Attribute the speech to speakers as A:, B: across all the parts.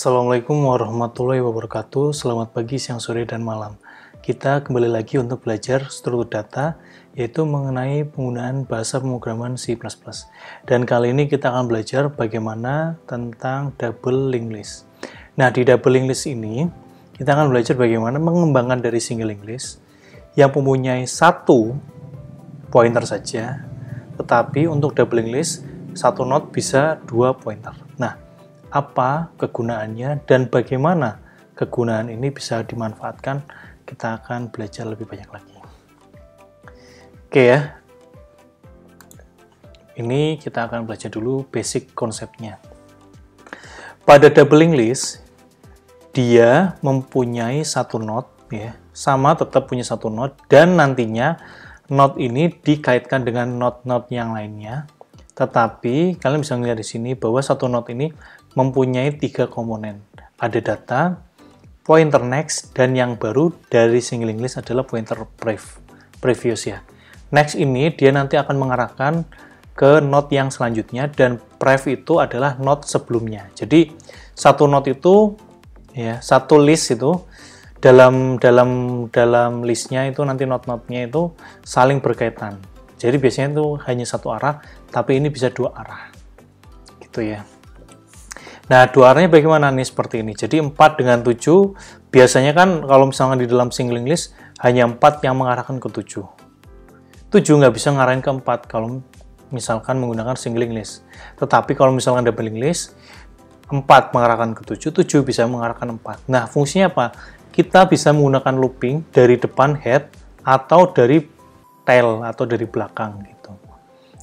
A: Assalamualaikum warahmatullahi wabarakatuh. Selamat pagi, siang, sore, dan malam. Kita kembali lagi untuk belajar struktur data, yaitu mengenai penggunaan bahasa pemrograman C++. Dan kali ini kita akan belajar bagaimana tentang double linked list. Nah, di double linked list ini, kita akan belajar bagaimana mengembangkan dari single linked list yang mempunyai satu pointer saja, tetapi untuk double linked list, satu node bisa 2 pointer. Nah, apa kegunaannya dan bagaimana kegunaan ini bisa dimanfaatkan, kita akan belajar lebih banyak lagi. Oke ya, ini kita akan belajar dulu basic konsepnya. Pada double linked list, dia mempunyai satu node ya, sama tetap punya satu node, dan nantinya node ini dikaitkan dengan node-node yang lainnya. Tetapi kalian bisa melihat di sini bahwa satu node ini mempunyai 3 komponen. Ada data, pointer next, dan yang baru dari single linked list adalah pointer previous ya. Next ini dia nanti akan mengarahkan ke node yang selanjutnya, dan prev itu adalah node sebelumnya. Jadi satu node itu ya, satu list itu dalam listnya itu nanti node-node-nya itu saling berkaitan. Jadi biasanya itu hanya satu arah, tapi ini bisa dua arah. Gitu ya. Nah, dua arahnya bagaimana nih seperti ini. Jadi 4 dengan 7, biasanya kan kalau misalkan di dalam single linked list, hanya 4 yang mengarahkan ke 7. 7 nggak bisa ngarahin ke 4 kalau misalkan menggunakan single linked list. Tetapi kalau misalkan double linked list, 4 mengarahkan ke 7, 7 bisa mengarahkan 4. Nah, fungsinya apa? Kita bisa menggunakan looping dari depan head atau dari tail atau dari belakang gitu.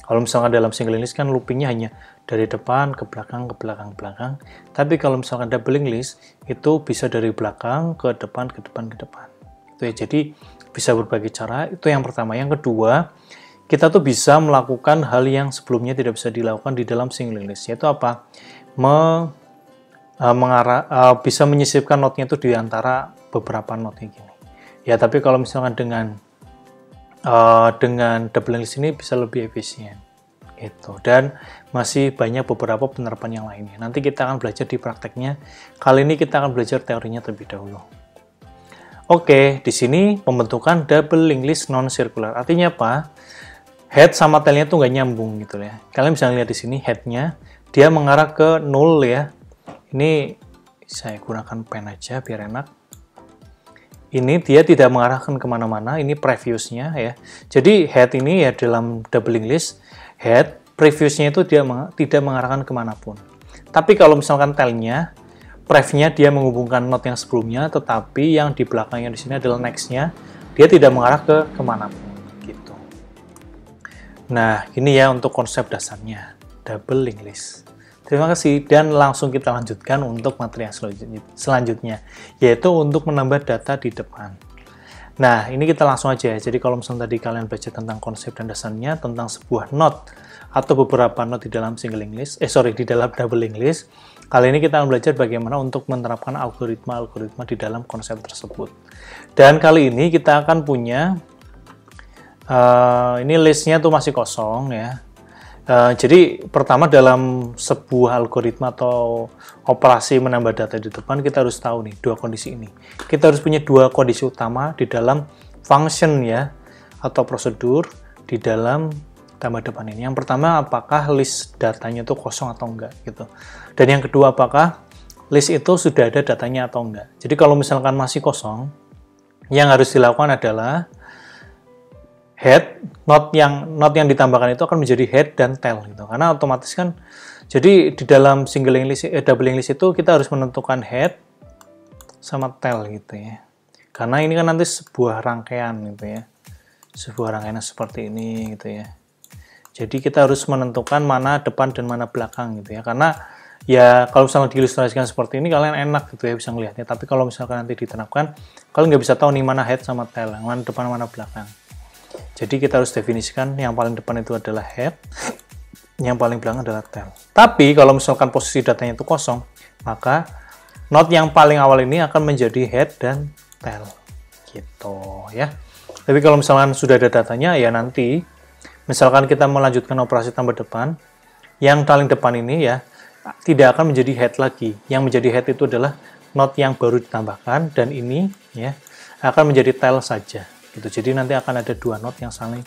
A: Kalau misalkan dalam single linked list kan loopingnya hanya dari depan ke belakang, ke belakang, ke belakang. Tapi kalau misalkan double linked list, itu bisa dari belakang ke depan, ke depan, ke depan. Itu ya, jadi bisa berbagai cara. Itu yang pertama. Yang kedua, kita tuh bisa melakukan hal yang sebelumnya tidak bisa dilakukan di dalam single linked list. Yaitu apa? Bisa menyisipkan node-nya itu di antara beberapa node gini. Ya, tapi kalau misalkan dengan double linked list ini bisa lebih efisien gitu, dan masih banyak beberapa penerapan yang lainnya. Nanti kita akan belajar di prakteknya. Kali ini kita akan belajar teorinya terlebih dahulu. Oke, di sini pembentukan double linked list non-circular. Artinya apa? Head sama tailnya tuh nggak nyambung gitu ya. Kalian bisa lihat di sini headnya dia mengarah ke 0 ya. Ini saya gunakan pen aja biar enak. Ini dia tidak mengarahkan kemana-mana, ini previousnya ya. Jadi head ini ya dalam double linked list, head previousnya itu dia tidak mengarahkan kemanapun. Tapi kalau misalkan tailnya, prevnya dia menghubungkan node yang sebelumnya, tetapi yang di belakangnya di sini adalah nextnya, dia tidak mengarah ke kemanapun gitu. Nah, ini ya untuk konsep dasarnya double linked list. Terima kasih, dan langsung kita lanjutkan untuk materi yang selanjutnya, yaitu untuk menambah data di depan. Nah, ini kita langsung aja ya. Jadi kalau misalnya tadi kalian belajar tentang konsep dan dasarnya, tentang sebuah node atau beberapa node di dalam single linked list, di dalam double linked list, kali ini kita akan belajar bagaimana untuk menerapkan algoritma-algoritma di dalam konsep tersebut. Dan kali ini kita akan punya, ini listnya tuh masih kosong ya. Jadi pertama dalam sebuah algoritma atau operasi menambah data di depan, kita harus tahu nih dua kondisi ini. Kita harus punya dua kondisi utama di dalam function ya, atau prosedur di dalam tambah depan ini. Yang pertama, apakah list datanya itu kosong atau enggak gitu. Dan yang kedua, apakah list itu sudah ada datanya atau enggak. Jadi kalau misalkan masih kosong, yang harus dilakukan adalah head, node yang ditambahkan itu akan menjadi head dan tail gitu. Karena otomatis kan, jadi di dalam single linked list, double linked list itu kita harus menentukan head sama tail gitu ya. Karena ini kan nanti sebuah rangkaian gitu ya. Sebuah rangkaian seperti ini gitu ya. Jadi kita harus menentukan mana depan dan mana belakang gitu ya. Karena ya kalau misalnya diilustrasikan seperti ini kalian enak gitu ya bisa ngelihatnya. Tapi kalau misalkan nanti diterapkan, kalian nggak bisa tahu nih mana head sama tail, yang mana depan mana belakang. Jadi kita harus definisikan yang paling depan itu adalah head, yang paling belakang adalah tail. Tapi kalau misalkan posisi datanya itu kosong, maka node yang paling awal ini akan menjadi head dan tail. Gitu ya. Tapi kalau misalkan sudah ada datanya, ya nanti misalkan kita melanjutkan operasi tambah depan, yang paling depan ini ya, tidak akan menjadi head lagi. Yang menjadi head itu adalah note yang baru ditambahkan, dan ini ya akan menjadi tail saja gitu. Jadi nanti akan ada dua note yang saling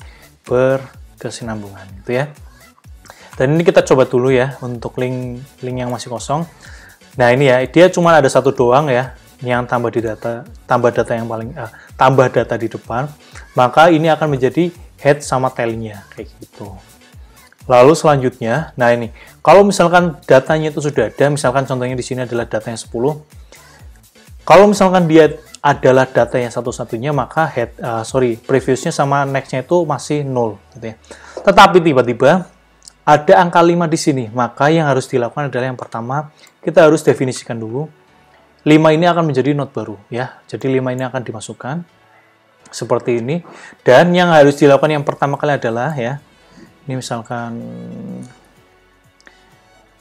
A: berkesinambungan gitu ya. Dan ini kita coba dulu ya untuk link yang masih kosong. Nah ini ya, dia cuma ada satu doang ya yang tambah data yang paling tambah data di depan. Maka ini akan menjadi head sama tailnya kayak gitu. Lalu selanjutnya, nah ini kalau misalkan datanya itu sudah ada, misalkan contohnya di sini adalah datanya 10. Kalau misalkan dia adalah data yang satu-satunya, maka previousnya sama next-nya itu masih 0 gitu ya. Tetapi tiba-tiba ada angka 5 di sini, maka yang harus dilakukan adalah yang pertama, kita harus definisikan dulu 5 ini akan menjadi note baru ya. Jadi 5 ini akan dimasukkan seperti ini, dan yang harus dilakukan yang pertama kali adalah ya, ini misalkan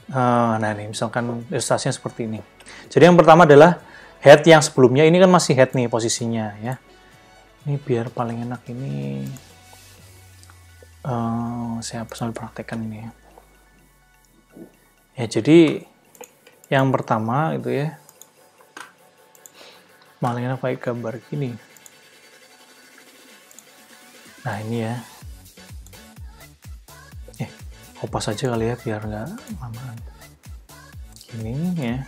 A: nah ini misalkan ilustrasinya seperti ini. Jadi yang pertama adalah head yang sebelumnya, ini kan masih head nih posisinya ya. Ini biar paling enak ini saya sambil praktekkan ini ya. Ya jadi yang pertama itu ya, paling enak pakai gambar gini. Nah ini ya, kopas aja kali ya biar nggak lamaan. Gini ya.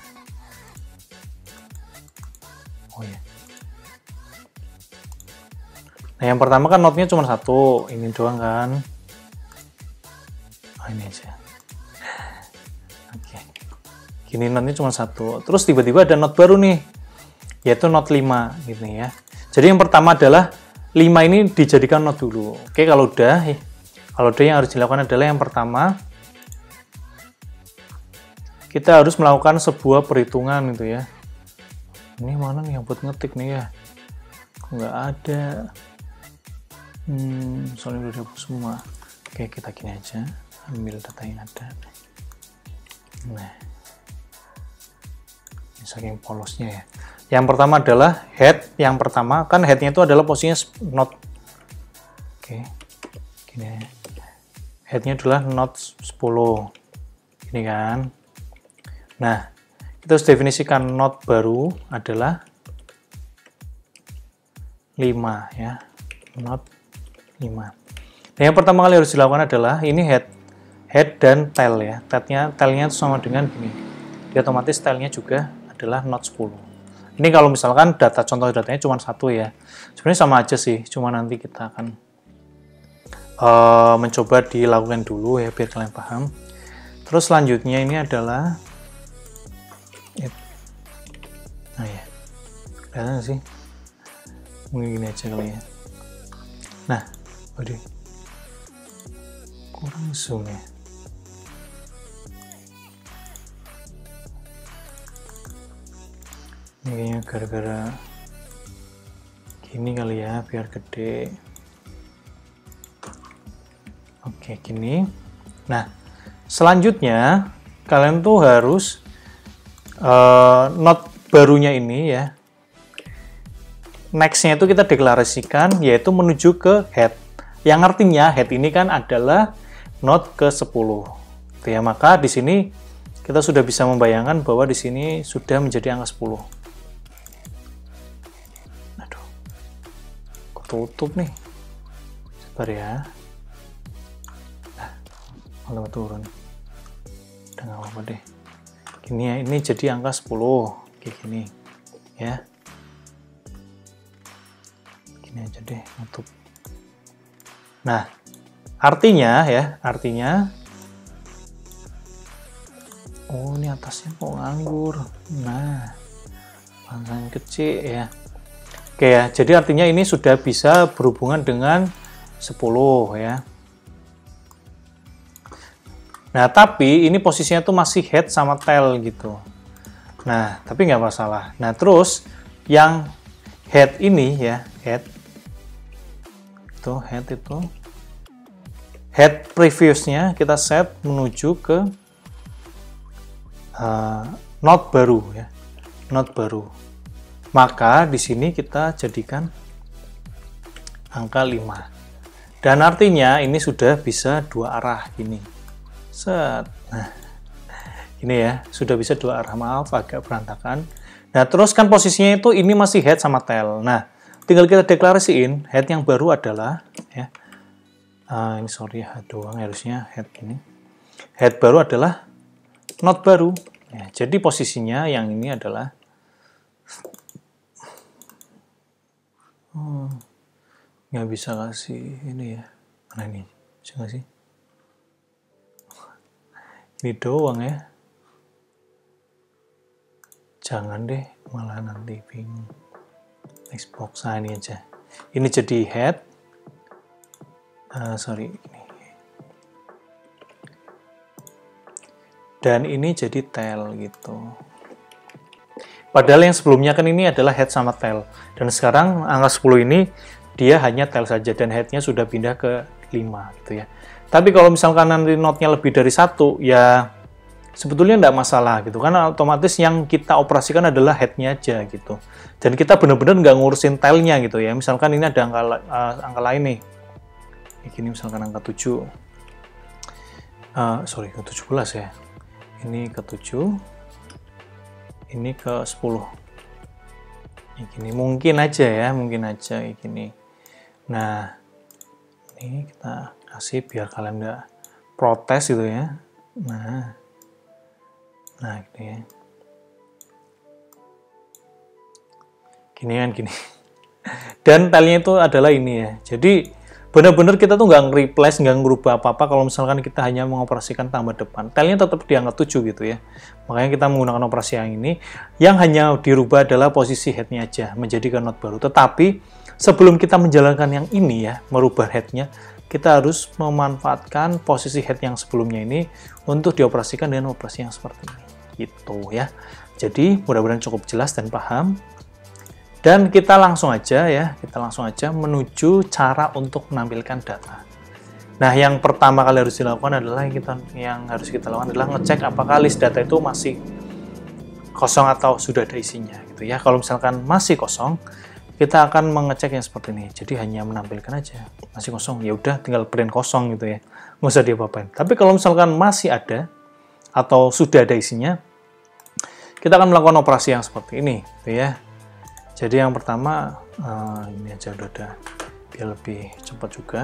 A: Oh ya. Nah yang pertama kan note-nya cuma satu, ini doang kan. Oh ini aja. Oke. Gini note-nya cuma satu. Terus tiba-tiba ada note baru nih, yaitu note 5 gitu ya. Jadi yang pertama adalah 5 ini dijadikan note dulu. Oke, kalau udah yang harus dilakukan adalah yang pertama, kita harus melakukan sebuah perhitungan gitu ya. Ini mana nih yang buat ngetik nih ya? Nggak ada. Soalnya udah dihapus semua. Oke, kita gini aja. Ambil data yang ada. Nah. Ini saking polosnya ya. Yang pertama adalah head. Yang pertama, kan headnya itu adalah posisinya note. Oke. Gini. Headnya adalah note 10. Ini kan. Nah. Kita harus definisikan note baru adalah 5 ya, note 5. Nah, yang pertama kali harus dilakukan adalah ini head dan tail ya. Tailnya sama dengan gini. Jadi otomatis tailnya juga adalah note 10. Ini kalau misalkan contoh datanya cuma satu ya. Sebenarnya sama aja sih, cuma nanti kita akan mencoba dilakukan dulu ya biar kalian paham. Terus selanjutnya ini adalah nah ya, kelihatan sih, mungkin gini aja kali ya. Nah, waduh, kurang zoom ya. Ini kayaknya gara-gara gini kali ya, biar gede. Oke, gini. Nah, selanjutnya kalian tuh harus note barunya ini ya, next-nya itu kita deklarasikan yaitu menuju ke head, yang artinya head ini kan adalah note ke-10 gitu ya. Maka di sini kita sudah bisa membayangkan bahwa di sini sudah menjadi angka 10. Aduh, ketutup nih, sabar ya. Nah, kalau turun udah nggak apa-apa deh. Gini ya, ini jadi angka 10 kayak gini ya. Gini aja deh, nutup. Nah, artinya oh ini atasnya kok nganggur. Nah, panjang kecil ya. Oke ya, jadi artinya ini sudah bisa berhubungan dengan 10 ya. Nah, tapi ini posisinya tuh masih head sama tail gitu. Nah, tapi nggak masalah. Nah, terus yang head ini ya, head previousnya kita set menuju ke note baru ya, note baru. Maka di sini kita jadikan angka 5. Dan artinya ini sudah bisa dua arah gini. Set. Nah, Ini ya, sudah bisa dua arah, maaf agak berantakan. Nah, terus kan posisinya itu ini masih head sama tail. Nah, tinggal kita deklarasiin head yang baru adalah ya. Ini sorry head doang, harusnya head ini. Head baru adalah knot baru. Ya, jadi posisinya yang ini adalah nggak bisa kasih ini ya. Mana ini? Bisa nggak sih? Ini doang ya. Jangan deh, malah nanti bingung. Xbox, nah ini aja. Ini jadi head. Sorry, ini. Dan ini jadi tail gitu. Padahal yang sebelumnya kan ini adalah head sama tail. Dan sekarang angka 10 ini dia hanya tail saja dan headnya sudah pindah ke 5 gitu ya. Tapi kalau misalkan nanti knotnya lebih dari 1, ya sebetulnya tidak masalah gitu kan, otomatis yang kita operasikan adalah headnya aja gitu, dan kita benar-benar nggak ngurusin tailnya gitu ya. Misalkan ini ada angka lain nih, ini misalkan angka 7, sorry ke 17 ya, ini ke 7, ini ke 10, ini mungkin aja ya, mungkin aja ini. Nah ini kita kasih biar kalian nggak protes gitu ya. Nah, gitu ya. Gini kan, gini. Dan tailnya itu adalah ini ya. Jadi, benar-benar kita tuh nggak nge-replace, nggak ngerubah apa-apa kalau misalkan kita hanya mengoperasikan tambah depan. Tailnya tetap di angka 7 gitu ya. Makanya kita menggunakan operasi yang ini. Yang hanya dirubah adalah posisi headnya aja, menjadi knot baru. Tetapi, sebelum kita menjalankan yang ini ya, merubah headnya, kita harus memanfaatkan posisi head yang sebelumnya ini untuk dioperasikan dengan operasi yang seperti ini gitu ya. Jadi mudah-mudahan cukup jelas dan paham, dan kita langsung aja ya, menuju cara untuk menampilkan data. Nah, yang pertama kali harus dilakukan adalah yang harus kita lakukan adalah ngecek apakah list data itu masih kosong atau sudah ada isinya gitu ya. Kalau misalkan masih kosong, kita akan mengecek yang seperti ini. Jadi hanya menampilkan aja, masih kosong, ya udah tinggal print kosong gitu ya, nggak usah diapa-apain. Tapi kalau misalkan masih ada atau sudah ada isinya, kita akan melakukan operasi yang seperti ini, gitu ya. Jadi yang pertama ini aja udah ada, biar lebih cepat juga.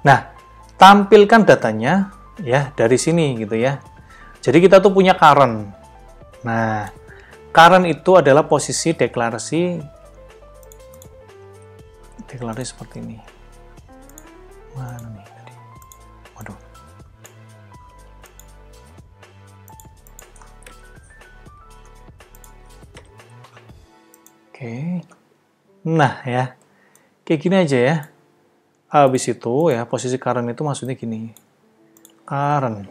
A: Nah, tampilkan datanya ya dari sini gitu ya. Jadi kita tuh punya current. Nah, current itu adalah posisi deklarasi seperti ini. Mana nih tadi? Waduh. Oke. Nah ya, kayak gini aja ya. Habis itu ya, posisi current itu maksudnya gini. Current.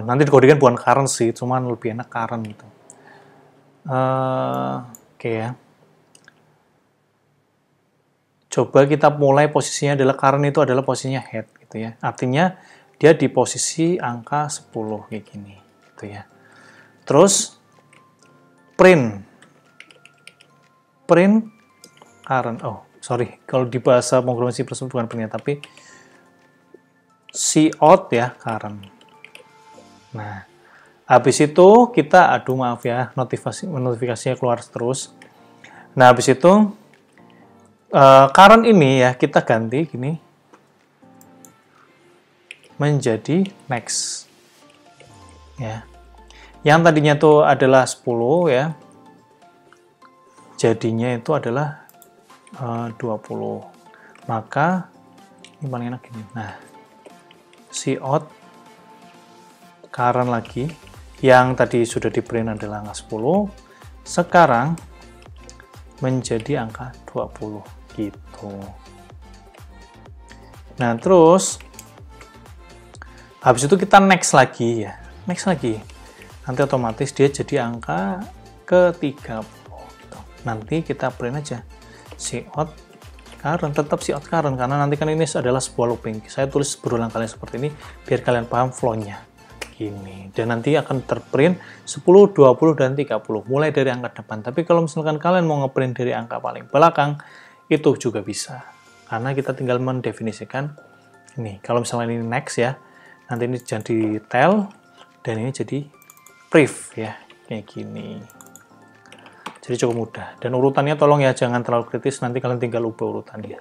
A: Nanti dikodikan bukan current sih, cuman lebih enak current gitu. Oke ya. Coba kita mulai posisinya adalah current itu adalah posisinya head gitu ya. Artinya dia di posisi angka 10 kayak gini gitu ya. Terus print current. Oh, sorry. Kalau di bahasa pemrograman C++ bukan print tapi cout ya current. Nah, habis itu kita maaf ya, notifikasinya keluar terus. Nah, habis itu current ini ya kita ganti gini menjadi next ya. Yang tadinya itu adalah 10 ya, jadinya itu adalah 20. Maka ini paling enak gini. Nah, cout current lagi yang tadi sudah di print adalah angka 10, sekarang menjadi angka 20 gitu. Nah, terus habis itu kita next lagi ya. Next lagi. Nanti otomatis dia jadi angka ke-30 gitu. Nanti kita print aja cout current, tetap cout current karena nanti kan ini adalah sebuah looping. Saya tulis berulang kali seperti ini biar kalian paham flow-nya. Gini. Dan nanti akan terprint 10, 20 dan 30 mulai dari angka depan. Tapi kalau misalkan kalian mau ngeprint dari angka paling belakang, itu juga bisa, karena kita tinggal mendefinisikan ini. Kalau misalnya ini next ya, nanti ini jadi tel, dan ini jadi priv ya, kayak gini. Jadi cukup mudah. Dan urutannya tolong ya, jangan terlalu kritis, nanti kalian tinggal ubah urutannya.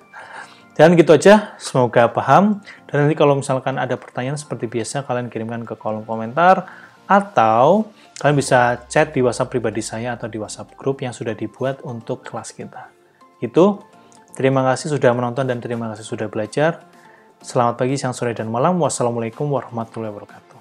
A: Dan gitu aja, semoga paham. Dan nanti kalau misalkan ada pertanyaan seperti biasa, kalian kirimkan ke kolom komentar, atau kalian bisa chat di WhatsApp pribadi saya atau di WhatsApp grup yang sudah dibuat untuk kelas kita. Itu, terima kasih sudah menonton dan terima kasih sudah belajar. Selamat pagi, siang, sore, dan malam. Wassalamualaikum warahmatullahi wabarakatuh.